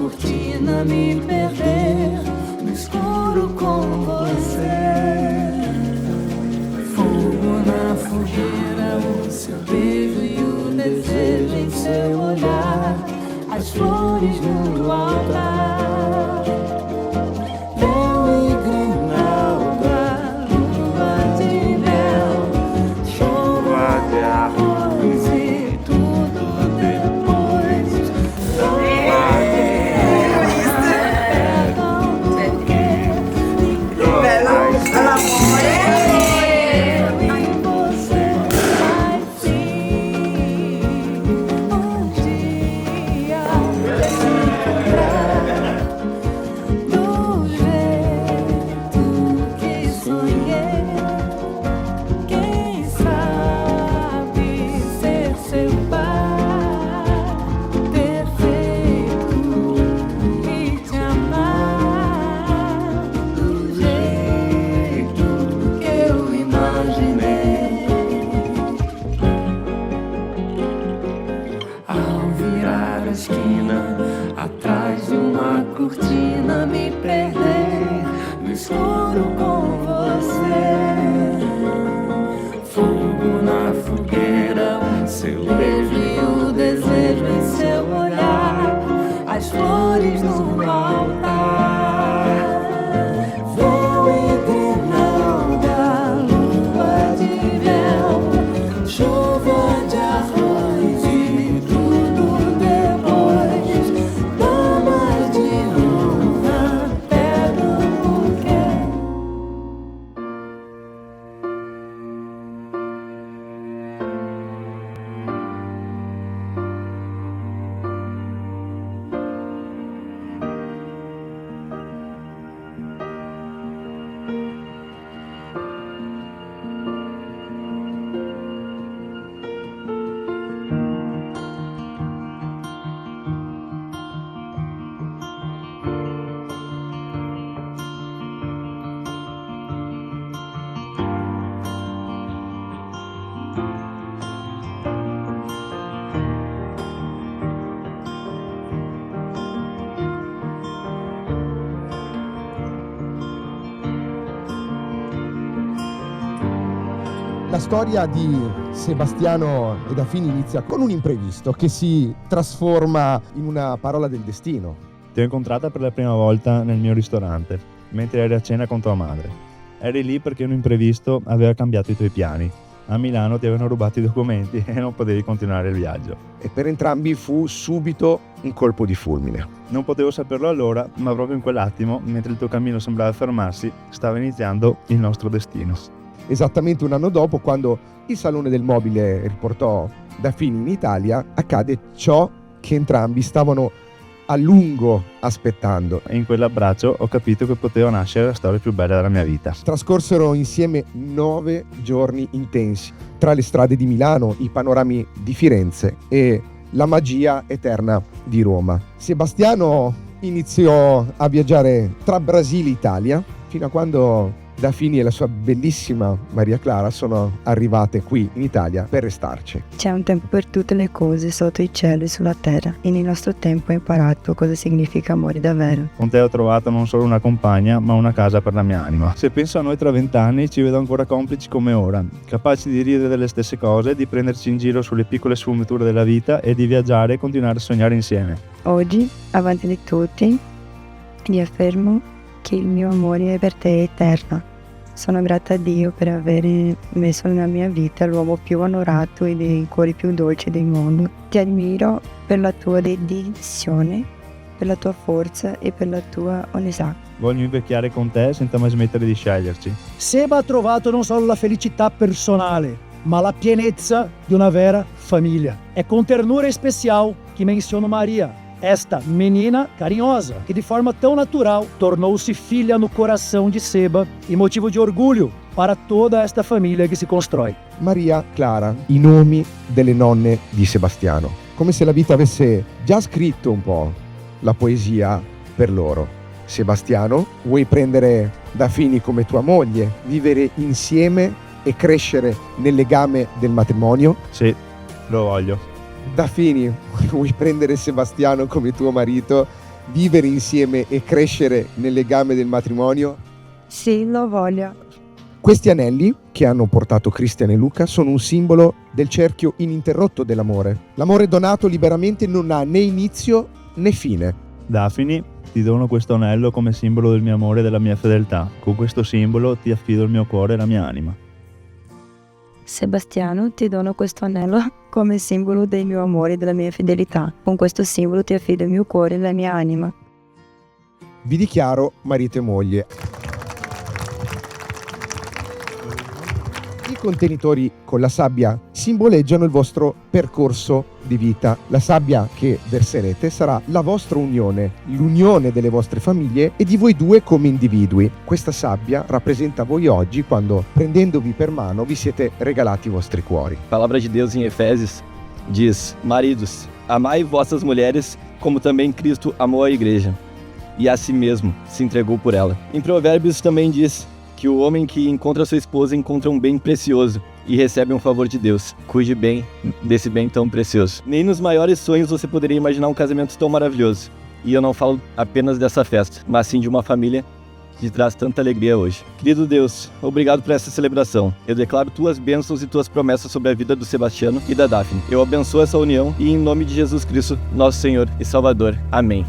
cortina, me perder no escuro com você. Fogo na fogueira, o seu beijo e o desejo em seu olhar, as flores no altar. Véu e grinalda, lua de mel, chuva de arroz e tudo depois. Atrás de uma cortina, me perder no escuro com você. Fogo na fogueira, seu beijo e o desejo em seu olhar, as flores no altar. Véu e grinalda, lua de mel, chuva de arroz e tudo depois. Damas de honra, pega o buquê. La storia di Sebastiano e Dafini inizia con un imprevisto che si trasforma in una parola del destino. Ti ho incontrata per la prima volta nel mio ristorante, mentre eri a cena con tua madre. Eri lì perché un imprevisto aveva cambiato i tuoi piani. A Milano ti avevano rubato i documenti e non potevi continuare il viaggio. E per entrambi fu subito un colpo di fulmine. Non potevo saperlo allora, ma proprio in quell'attimo, mentre il tuo cammino sembrava fermarsi, stava iniziando il nostro destino. Esattamente un anno dopo, quando il Salone del Mobile riportò Dafini in Italia, accade ciò che entrambi stavano a lungo aspettando. E in quell'abbraccio ho capito che poteva nascere la storia più bella della mia vita. Trascorsero insieme 9 giorni intensi, tra le strade di Milano, i panorami di Firenze e la magia eterna di Roma. Sebastiano iniziò a viaggiare tra Brasile e Italia, fino a quando Dafini e la sua bellissima Maria Clara sono arrivate qui in Italia per restarci. C'è un tempo per tutte le cose sotto il cielo e sulla terra, e nel nostro tempo ho imparato cosa significa amore davvero. Con te ho trovato non solo una compagna, ma una casa per la mia anima. Se penso a noi tra 20 anni, ci vedo ancora complici come ora, capaci di ridere delle stesse cose, di prenderci in giro sulle piccole sfumature della vita e di viaggiare e continuare a sognare insieme. Oggi, avanti di tutti, vi affermo che il mio amore è per te eterno. Sono grata a Dio per aver messo nella mia vita l'uomo più onorato e dei cuori più dolci del mondo. Ti ammiro per la tua dedizione, per la tua forza e per la tua onestà. Voglio invecchiare con te senza mai smettere di sceglierci. Seba ha trovato non solo la felicità personale, ma la pienezza di una vera famiglia. È con ternura especial que menciono Maria, esta menina carinhosa, que de forma tão natural tornou-se filha no coração de Seba e motivo de orgulho para toda esta famiglia che si constrói. Maria Clara, i nomi delle nonne di Sebastiano, come se la vita avesse già scritto un po' la poesia per loro. Sebastiano, vuoi prendere Dafini come tua moglie, vivere insieme e crescere nel legame del matrimonio? Sì, lo voglio. Dafini, vuoi prendere Sebastiano come tuo marito vivere insieme e crescere nel legame del matrimonio? Sì, lo voglio. Questi anelli che hanno portato Cristian e Luca sono un simbolo del cerchio ininterrotto dell'amore. L'amore donato liberamente non ha né inizio né fine. Daphne, ti dono questo anello come simbolo del mio amore e della mia fedeltà. Con questo simbolo ti affido il mio cuore e la mia anima. Sebastiano, ti dono questo anello come simbolo del mio amore e della mia fedeltà. Con questo simbolo ti affido il mio cuore e la mia anima. Vi dichiaro marito e moglie. I contenitori con la sabbia simboleggiano il vostro percorso di vita. La sabbia che verserete sarà la vostra unione, l'unione delle vostre famiglie e di voi due come individui. Questa sabbia rappresenta voi oggi quando, prendendovi per mano, vi siete regalati i vostri cuori. A palavra de Deus em Efésios diz: Maridos, amai vossas mulheres como também Cristo amou a igreja e a si mesmo se entregou por ela. Em Provérbios também diz que o homem que encontra sua esposa encontra um bem precioso e recebe um favor de Deus. Cuide bem desse bem tão precioso. Nem nos maiores sonhos você poderia imaginar um casamento tão maravilhoso. E eu não falo apenas dessa festa, mas sim de uma família que traz tanta alegria hoje. Querido Deus, obrigado por essa celebração. Eu declaro tuas bênçãos e tuas promessas sobre a vida do Sebastiano e da Daphne. Eu abençoo essa união e em nome de Jesus Cristo, nosso Senhor e Salvador. Amém.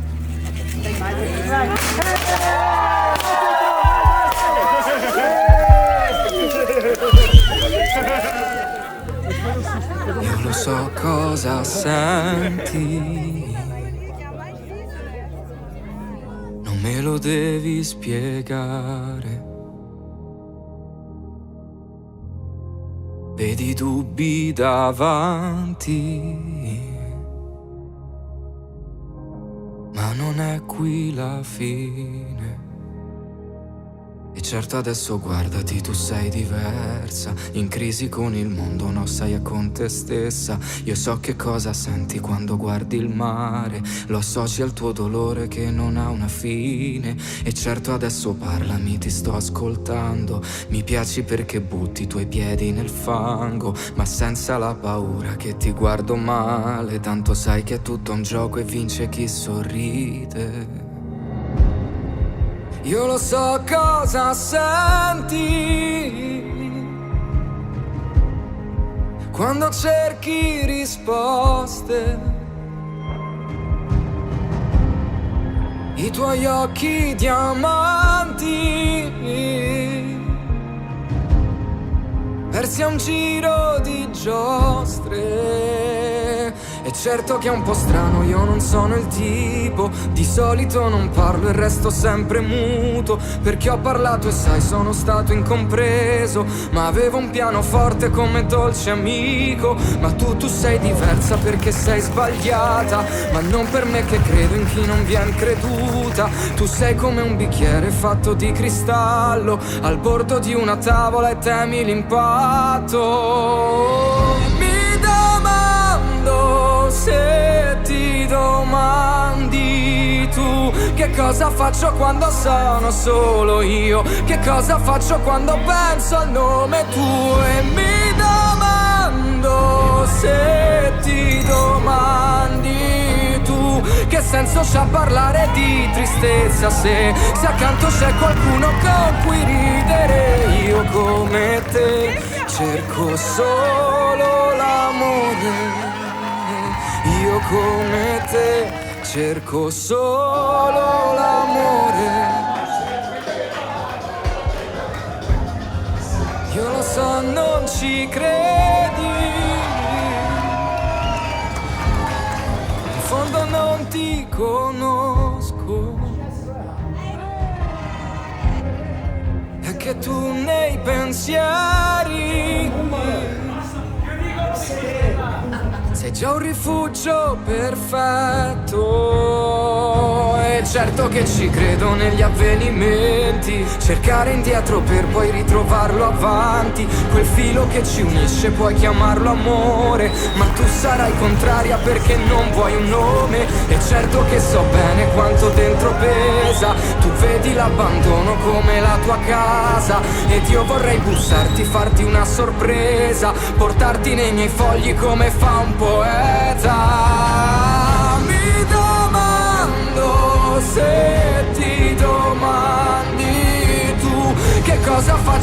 Io lo so cosa senti, non me lo devi spiegare. Vedi dubbi davanti, ma non è qui la fine. E certo adesso guardati, tu sei diversa, in crisi con il mondo, no, sei con te stessa. Io so che cosa senti quando guardi il mare, lo associ al tuo dolore che non ha una fine. E certo adesso parlami, ti sto ascoltando, mi piaci perché butti i tuoi piedi nel fango, ma senza la paura che ti guardo male, tanto sai che è tutto un gioco e vince chi sorride. Io lo so cosa senti quando cerchi risposte. I tuoi occhi diamanti persi a un giro di giostre. E certo che è un po' strano, io non sono il tipo, di solito non parlo e resto sempre muto, perché ho parlato e sai sono stato incompreso, ma avevo un piano forte come dolce amico. Ma tu sei diversa perché sei sbagliata, ma non per me che credo in chi non vien creduta. Tu sei come un bicchiere fatto di cristallo, al bordo di una tavola e temi l'impatto. Mi domando se ti domandi tu che cosa faccio quando sono solo io, che cosa faccio quando penso al nome tuo. E mi domando se ti domandi tu che senso c'ha parlare di tristezza se accanto c'è qualcuno con cui ridere. Io come te cerco solo l'amore, io come te cerco solo l'amore. Io lo so, non ci credi, in fondo non ti conosco, è che tu nei pensieri sei già un rifugio perfetto. E certo che ci credo negli avvenimenti, cercare indietro per poi ritrovarlo avanti. Quel filo che ci unisce puoi chiamarlo amore, ma tu sarai contraria perché non vuoi un nome. E certo che so bene quanto dentro pesa, tu vedi l'abbandono come la tua casa, ed io vorrei bussarti, farti una sorpresa, portarti nei miei fogli come fa un poeta. Mi domando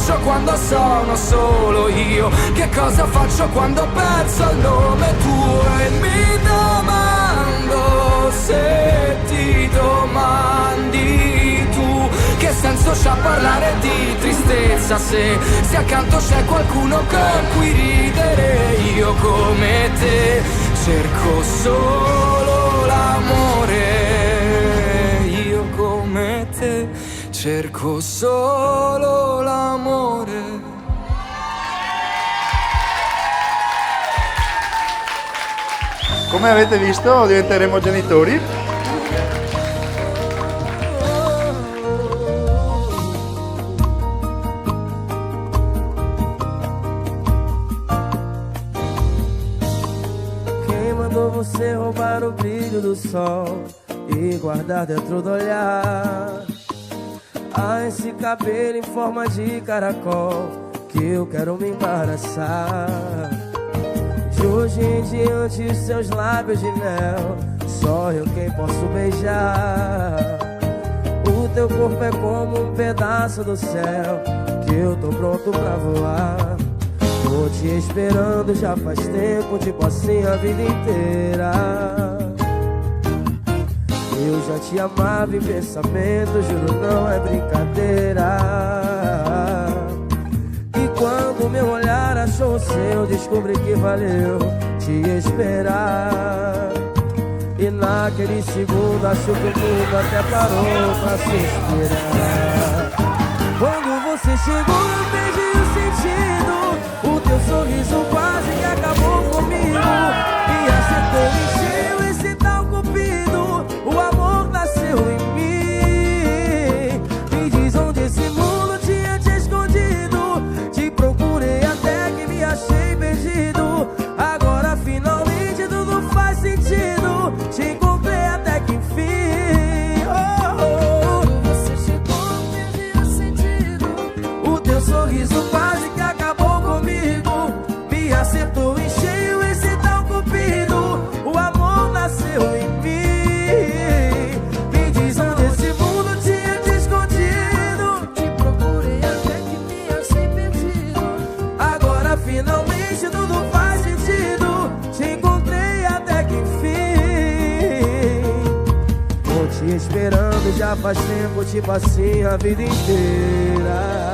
faccio quando sono solo io? Che cosa faccio quando ho perso il nome tuo? E mi domando se ti domandi tu che senso c'ha parlare di tristezza se accanto c'è qualcuno con cui ridere. Io come te cerco solo l'amore, io come te cerco solo l'amore. Come avete visto, diventeremo genitori. Quem mandou você roubar o brilho do sol e guardar dentro do olhar? Ah, esse cabelo em forma de caracol que eu quero me embaraçar. De hoje em diante os seus lábios de mel só eu quem posso beijar. O teu corpo é como um pedaço do céu que eu tô pronto pra voar. Tô te esperando já faz tempo, tipo assim a vida inteira. Eu já te amava em pensamento, juro não é brincadeira. E quando meu olhar achou o seu, descobri que valeu te esperar. E naquele segundo acho que o mundo até parou pra suspirar. Quando você chegou eu perdi o sentido. O teu sorriso quase que acabou comigo. E acertou em cheio esse tal cupido. O amor nasceu em mim. Me diz onde esse mundo tinha te escondido. Te procurei até que me achei perdido. Agora finalmente tudo faz sentido. Te encontrei até que enfim. Você chegou, eu perdi o sentido. O teu sorriso quase que acabou comigo. Me acertou em cheio esse tal cupido. O amor nasceu em mim. Me diz onde esse mundo tinha te escondido. Te procurei até que me achei perdido. Agora finalmente tudo faz sentido. Te encontrei até que enfim. Tô te esperando já faz tempo, tipo assim a vida inteira.